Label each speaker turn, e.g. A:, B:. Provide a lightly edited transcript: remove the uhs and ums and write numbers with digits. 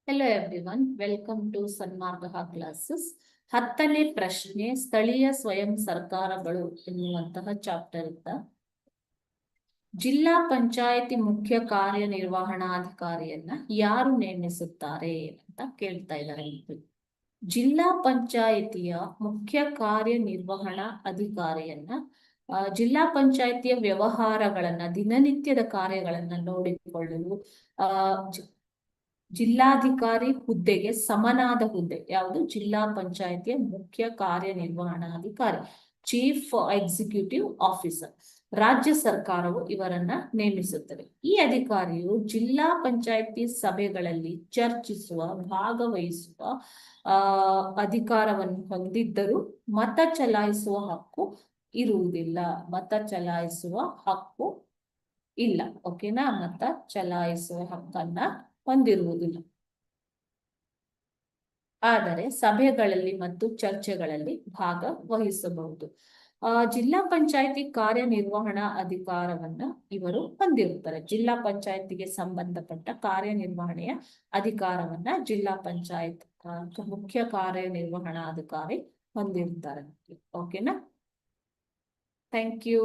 A: Hello everyone, welcome to Sanmarga classes. 10ನೇ ಪ್ರಶ್ನೆ, ಸ್ಥಳೀಯ ಸ್ವಯಂ ಸರ್ಕಾರಗಳು ಎನ್ನುವಂತಹ ಚಾಪ್ಟರ್ ಇಂದ ಜಿಲ್ಲಾ ಪಂಚಾಯಿತಿ ಮುಖ್ಯ ಕಾರ್ಯನಿರ್ವಹಣಾಧಿಕಾರಿಯನ್ನ ಯಾರು ನೇಮಿಸುತ್ತಾರೆ ಅಂತ ಕೇಳ್ತಾ ಇದ್ದಾರೆ. ಜಿಲ್ಲಾ ಪಂಚಾಯಿತಿಯ ಮುಖ್ಯ ಕಾರ್ಯನಿರ್ವಹಣಾ ಅಧಿಕಾರಿಯನ್ನ ಜಿಲ್ಲಾ ಪಂಚಾಯಿತಿಯ ವ್ಯವಹಾರಗಳನ್ನ, ದಿನನಿತ್ಯದ ಕಾರ್ಯಗಳನ್ನ ನೋಡಿಕೊಳ್ಳಲು ಜಿಲ್ಲಾಧಿಕಾರಿ ಹುದ್ದೆಗೆ ಸಮನಾದ ಹುದ್ದೆ ಯಾವುದು? ಜಿಲ್ಲಾ ಪಂಚಾಯಿತಿಯ ಮುಖ್ಯ ಕಾರ್ಯನಿರ್ವಹಣಾಧಿಕಾರಿ, ಚೀಫ್ ಎಕ್ಸಿಕ್ಯೂಟಿವ್ ಆಫೀಸರ್. ರಾಜ್ಯ ಸರ್ಕಾರವು ಇವರನ್ನ ನೇಮಿಸುತ್ತದೆ. ಈ ಅಧಿಕಾರಿಯು ಜಿಲ್ಲಾ ಪಂಚಾಯಿತಿ ಸಭೆಗಳಲ್ಲಿ ಚರ್ಚಿಸುವ, ಭಾಗವಹಿಸುವ ಅಧಿಕಾರವನ್ನು ಹೊಂದಿದ್ದರೂ ಮತ ಚಲಾಯಿಸುವ ಹಕ್ಕು ಇರುವುದಿಲ್ಲ. ಮತ ಚಲಾಯಿಸುವ ಹಕ್ಕು ಇಲ್ಲ. ಓಕೆನಾ? ಮತ ಚಲಾಯಿಸುವ ಹಕ್ಕನ್ನ ಹೊಂದಿರುವುದಿಲ್ಲ. ಆದರೆ ಸಭೆಗಳಲ್ಲಿ ಮತ್ತು ಚರ್ಚೆಗಳಲ್ಲಿ ಭಾಗವಹಿಸಬಹುದು. ಜಿಲ್ಲಾ ಪಂಚಾಯಿತಿ ಕಾರ್ಯನಿರ್ವಹಣಾ ಅಧಿಕಾರವನ್ನ ಇವರು ಹೊಂದಿರುತ್ತಾರೆ. ಜಿಲ್ಲಾ ಪಂಚಾಯತಿಗೆ ಸಂಬಂಧಪಟ್ಟ ಕಾರ್ಯನಿರ್ವಹಣೆಯ ಅಧಿಕಾರವನ್ನ ಜಿಲ್ಲಾ ಪಂಚಾಯತ್ ಮುಖ್ಯ ಕಾರ್ಯನಿರ್ವಹಣಾಧಿಕಾರಿ ಹೊಂದಿರುತ್ತಾರೆ. ಓಕೆನಾ? Thank you.